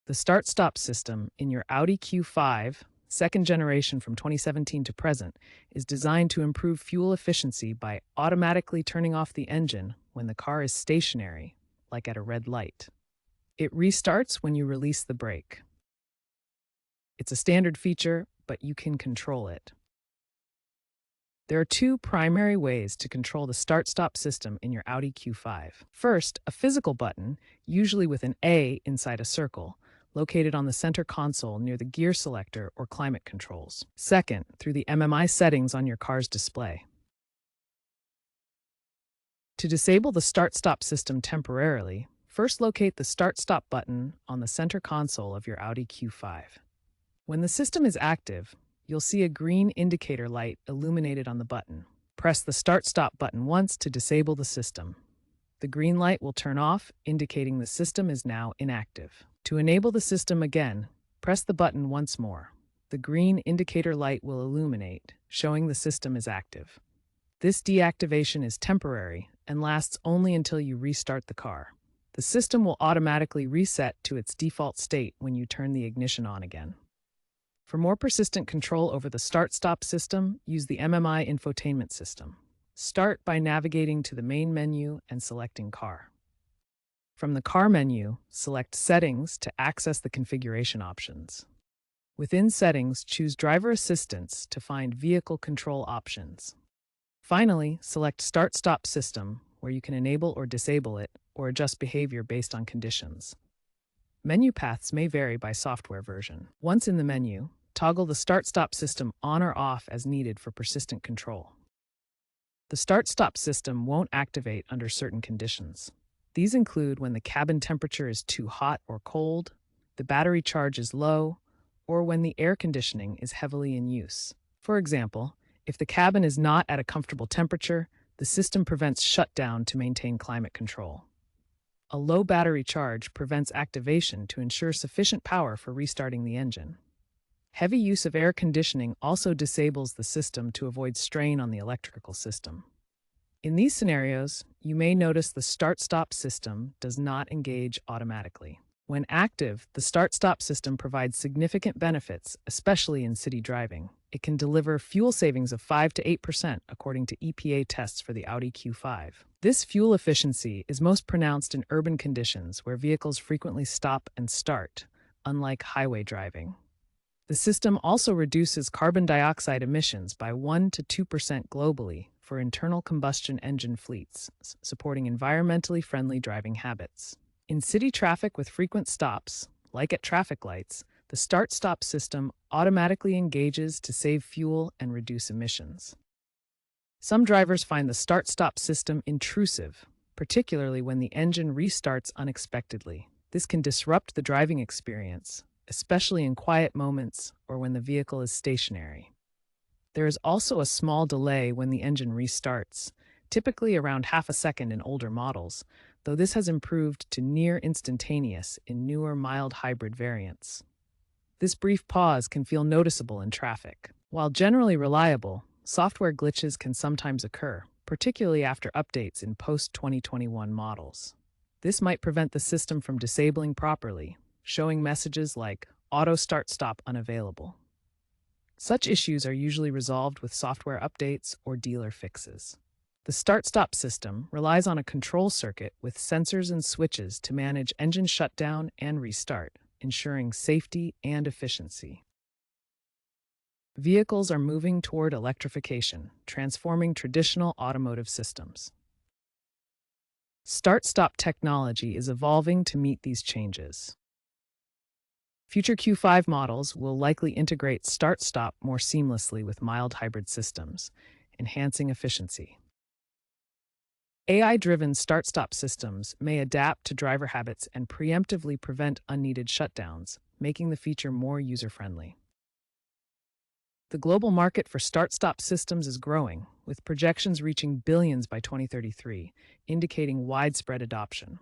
The start-stop system in your Audi Q5, second generation from 2017 to present, is designed to improve fuel efficiency by automatically turning off the engine when the car is stationary, like at a red light. It restarts when you release the brake. It's a standard feature, but you can control it. There are two primary ways to control the start-stop system in your Audi Q5. First, a physical button, usually with an A inside a circle, located on the center console near the gear selector or climate controls. Second, through the MMI settings on your car's display. To disable the start-stop system temporarily, first locate the start-stop button on the center console of your Audi Q5. When the system is active, you'll see a green indicator light illuminated on the button. Press the start-stop button once to disable the system. The green light will turn off, indicating the system is now inactive. To enable the system again, press the button once more. The green indicator light will illuminate, showing the system is active. This deactivation is temporary and lasts only until you restart the car. The system will automatically reset to its default state when you turn the ignition on again. For more persistent control over the start-stop system, use the MMI infotainment system. Start by navigating to the main menu and selecting Car. From the Car menu, select Settings to access the configuration options. Within Settings, choose Driver Assistance to find Vehicle Control options. Finally, select Start-Stop System, where you can enable or disable it, or adjust behavior based on conditions. Menu paths may vary by software version. Once in the menu, toggle the start-stop system on or off as needed for persistent control. The start-stop system won't activate under certain conditions. These include when the cabin temperature is too hot or cold, the battery charge is low, or when the air conditioning is heavily in use. For example, if the cabin is not at a comfortable temperature, the system prevents shutdown to maintain climate control. A low battery charge prevents activation to ensure sufficient power for restarting the engine. Heavy use of air conditioning also disables the system to avoid strain on the electrical system. In these scenarios, you may notice the start-stop system does not engage automatically. When active, the start-stop system provides significant benefits, especially in city driving. It can deliver fuel savings of 5 to 8% according to EPA tests for the Audi Q5. This fuel efficiency is most pronounced in urban conditions where vehicles frequently stop and start, unlike highway driving. The system also reduces carbon dioxide emissions by 1 to 2% globally for internal combustion engine fleets, supporting environmentally friendly driving habits. In city traffic with frequent stops, like at traffic lights, the start-stop system automatically engages to save fuel and reduce emissions. Some drivers find the start-stop system intrusive, particularly when the engine restarts unexpectedly. This can disrupt the driving experience, especially in quiet moments or when the vehicle is stationary. There is also a small delay when the engine restarts, typically around half a second in older models, though this has improved to near instantaneous in newer mild hybrid variants. This brief pause can feel noticeable in traffic. While generally reliable, software glitches can sometimes occur, particularly after updates in post-2021 models. This might prevent the system from disabling properly, showing messages like Auto Start-Stop Unavailable. Such issues are usually resolved with software updates or dealer fixes. The start-stop system relies on a control circuit with sensors and switches to manage engine shutdown and restart, ensuring safety and efficiency. Vehicles are moving toward electrification, transforming traditional automotive systems. Start-stop technology is evolving to meet these changes. Future Q5 models will likely integrate start-stop more seamlessly with mild hybrid systems, enhancing efficiency. AI-driven start-stop systems may adapt to driver habits and preemptively prevent unneeded shutdowns, making the feature more user-friendly. The global market for start-stop systems is growing, with projections reaching billions by 2033, indicating widespread adoption.